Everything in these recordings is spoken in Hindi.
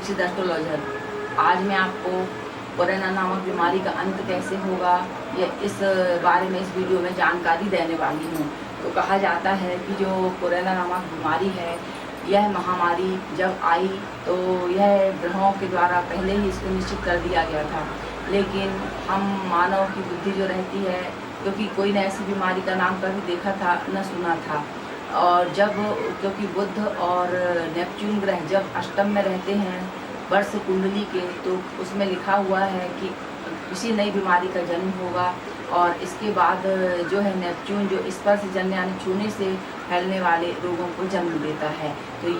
दीक्षित एस्ट्रोलॉजर। आज मैं आपको कोरोना नामक बीमारी का अंत कैसे होगा ये इस बारे में इस वीडियो में जानकारी देने वाली हूँ। तो कहा जाता है कि जो कोरोना नामक बीमारी है, यह महामारी जब आई तो यह ग्रहों के द्वारा पहले ही इसको निश्चित कर दिया गया था, लेकिन हम मानव की बुद्धि जो रहती है, क्योंकि कोई ने ऐसी बीमारी का नाम कभी देखा था न सुना था। और जब क्योंकि बुध और नेपच्यून ग्रह जब अष्टम में रहते हैं वर्ष कुंडली के, तो उसमें लिखा हुआ है कि किसी नई बीमारी का जन्म होगा। और इसके बाद जो है नेपच्यून जो स्पर्शजन्य यानी छूने से फैलने वाले रोगों को जन्म देता है। तो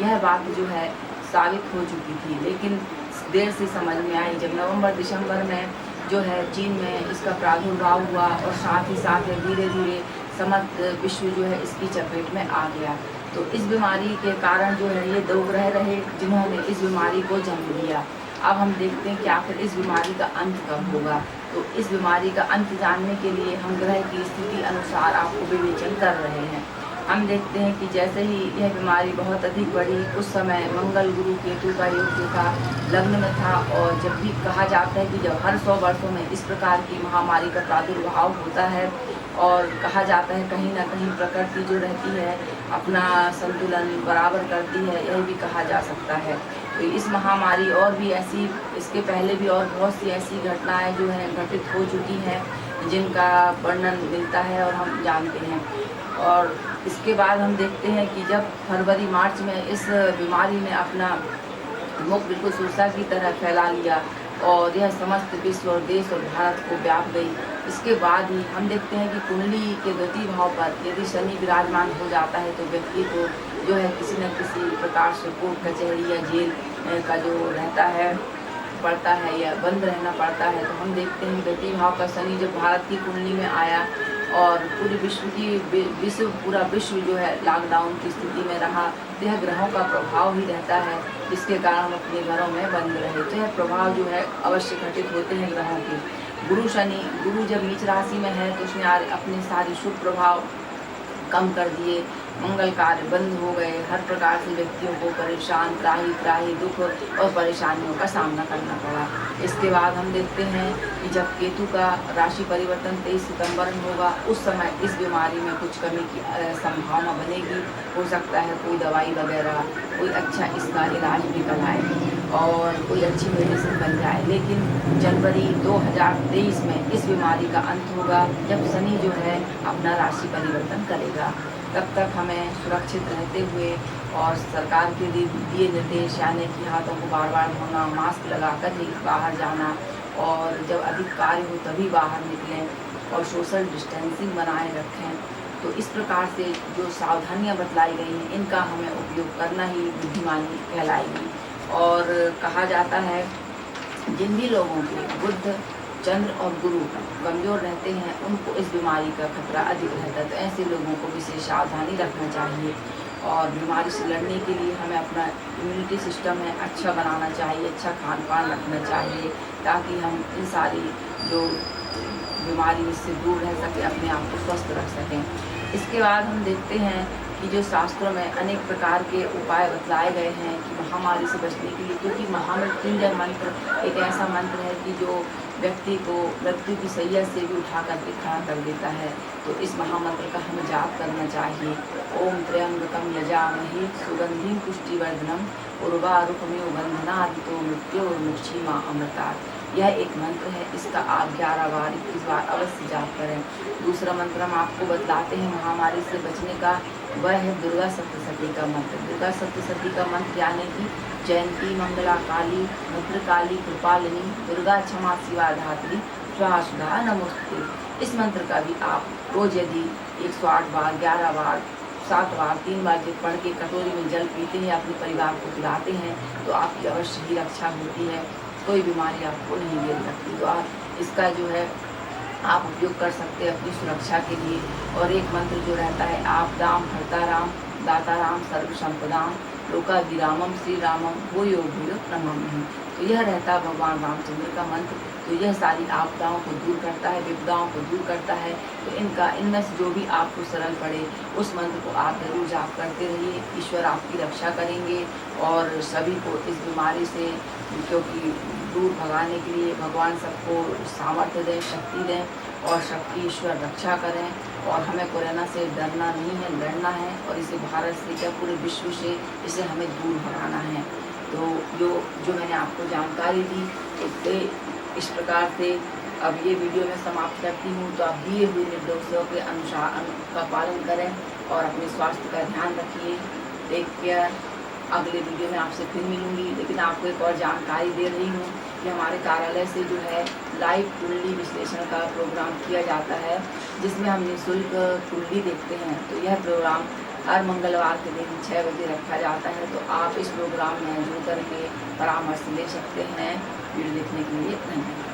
यह बात जो है साबित हो चुकी थी, लेकिन देर से समझ में आई जब नवंबर दिसंबर में जो है चीन में इसका प्रादुर्भाव हुआ और साथ ही साथ धीरे धीरे समस्त विश्व जो है इसकी चपेट में आ गया। तो इस बीमारी के कारण जो है ये 2 ग्रह रहे जिन्होंने इस बीमारी को जन्म दिया। अब हम देखते हैं कि आखिर इस बीमारी का अंत कब होगा। तो इस बीमारी का अंत जानने के लिए हम ग्रह की स्थिति अनुसार आपको विवेचन कर रहे हैं। हम देखते हैं कि जैसे ही यह बीमारी बहुत अधिक बढ़ी, उस समय मंगल गुरु केतु का योग जो था लग्न में था। और जब भी कहा जाता है कि जब हर 100 वर्षों में इस प्रकार की महामारी का प्रादुर्भाव होता है, और कहा जाता है कहीं ना कहीं प्रकृति जो रहती है अपना संतुलन बराबर करती है, यह भी कहा जा सकता है। तो इस महामारी और भी ऐसी इसके पहले भी और बहुत सी ऐसी घटनाएं जो हैं घटित हो चुकी हैं, जिनका वर्णन मिलता है और हम जानते हैं। और इसके बाद हम देखते हैं कि जब फरवरी मार्च में इस बीमारी ने अपना मुख बिल्कुल सुरसा की तरह फैला लिया और यह समस्त विश्व और देश और भारत को व्याप गई। इसके बाद ही हम देखते हैं कि कुंडली के द्वितीय भाव पर यदि शनि विराजमान हो जाता है तो व्यक्ति को जो है किसी न किसी प्रकार से कोर्ट कचहरी या जेल का जो रहता है पड़ता है या बंद रहना पड़ता है। तो हम देखते हैं द्वितीय भाव का शनि जब भारत की कुंडली में आया और पूरे पूरा विश्व जो है लॉकडाउन की स्थिति में रहा, तो यह ग्रहों का प्रभाव ही रहता है जिसके कारण हम अपने घरों में बंद रहे। तो यह प्रभाव जो है अवश्य घटित होते हैं ग्रहों के। गुरु जब नीच राशि में है तो उसने अपने सारे शुभ प्रभाव कम कर दिए, मंगल कार्य बंद हो गए, हर प्रकार से व्यक्तियों को परेशान त्राही दुख और परेशानियों का सामना करना पड़ा। इसके बाद हम देखते हैं कि जब केतु का राशि परिवर्तन 23 सितंबर में होगा, उस समय इस बीमारी में कुछ कमी की संभावना बनेगी। हो सकता है कोई दवाई वगैरह कोई अच्छा इसका इलाज निकल आए और कोई अच्छी मेडिसिन बन जाए, लेकिन जनवरी 2023 में इस बीमारी का अंत होगा जब शनि जो है अपना राशि परिवर्तन करेगा। तब तक हमें सुरक्षित रहते हुए और सरकार के दिए निर्देश यानी कि हाथों को बार बार धोना, मास्क लगाकर ही बाहर जाना और जब अधिक कार्य हो तभी बाहर निकलें और सोशल डिस्टेंसिंग बनाए रखें। तो इस प्रकार से जो सावधानियां बतलाई गई हैं इनका हमें उपयोग करना ही बुद्धिमानी कहलाएगी। और कहा जाता है जिन भी लोगों के बुध, चंद्र और गुरु कमजोर रहते हैं उनको इस बीमारी का खतरा अधिक रहता है। तो ऐसे लोगों को विशेष सावधानी रखना चाहिए और बीमारी से लड़ने के लिए हमें अपना इम्यूनिटी सिस्टम है अच्छा बनाना चाहिए, अच्छा खान पान रखना चाहिए ताकि हम इन सारी जो बीमारी से दूर रह सकें, अपने आप को स्वस्थ रख सकें। इसके बाद हम देखते हैं कि जो शास्त्रों में अनेक प्रकार के उपाय बतलाए गए हैं कि महामारी से बचने के लिए, क्योंकि महामृत्युंजय मंत्र एक ऐसा मंत्र है कि जो व्यक्ति को मृत्यु की सैया से भी उठा करके खड़ा कर देता है। तो इस महामंत्र का हमें जाप करना चाहिए। ओम त्र्यंबकम यजामहे सुगंधिं पुष्टिवर्धनम उर्वारुकमेव बंधनादितो मृत्योर्मुक्षीमा अमृतात्। यह एक मंत्र है, इसका आप 11 बार 21 बार अवश्य जाप करें। दूसरा मंत्र हम आपको बतलाते हैं महामारी से बचने का, वह है दुर्गा सप्तशती का मंत्र। दुर्गा सप्तशती का मंत्र यानी कि जयंती मंगला काली भद्रकाली कृपालिनी दुर्गा क्षमा शिवा धात्री स्वाहा सुधा नमोस्तुते। इस मंत्र का भी आप रोज यदि 108 बार 11 बार 7 बार 3 बार जब पढ़ के कटोरी में जल पीते हैं, अपने परिवार को पिलाते हैं तो आपकी अवश्य ही रक्षा होती है, कोई बीमारी आपको नहीं गिर सकती। तो आप इसका जो है आप उपयोग कर सकते हैं अपनी सुरक्षा के लिए। और एक मंत्र जो रहता है आपदाम हर्ताराम दाताराम सर्व संपदाम लोकाभिरामम श्री रामम वो योग नमः। तो यह रहता है भगवान रामचंद्र का मंत्र। तो यह सारी आपदाओं को दूर करता है, विपदाओं को दूर करता है। तो इनमें से जो भी आपको सरल पड़े उस मंत्र को आप जरूर जाप करते रहिए। ईश्वर आपकी रक्षा करेंगे और सभी को इस बीमारी से क्योंकि दूर भगाने के लिए भगवान सबको सामर्थ्य दें, शक्ति दें और सबकी ईश्वर रक्षा करें। और हमें कोरोना से डरना नहीं है, लड़ना है और इसे भारत से क्या पूरे विश्व से इसे हमें दूर भगाना है। तो जो मैंने आपको जानकारी दी उससे इस प्रकार से अब ये वीडियो मैं समाप्त करती हूँ। तो आप दिए हुए निर्देशों के अनुसार का पालन करें और अपने स्वास्थ्य का ध्यान रखिए। Take care. अगले वीडियो में आपसे फिर मिलूंगी, लेकिन आपको एक और जानकारी दे रही हूँ कि हमारे कार्यालय से जो है लाइव कुंडली विश्लेषण का प्रोग्राम किया जाता है, जिसमें हम निःशुल्क कुंडली देखते हैं। तो यह प्रोग्राम हर मंगलवार के दिन 6 बजे रखा जाता है। तो आप इस प्रोग्राम में जुड़ करके परामर्श ले सकते हैं। वीडियो देखने के लिए धन्यवाद।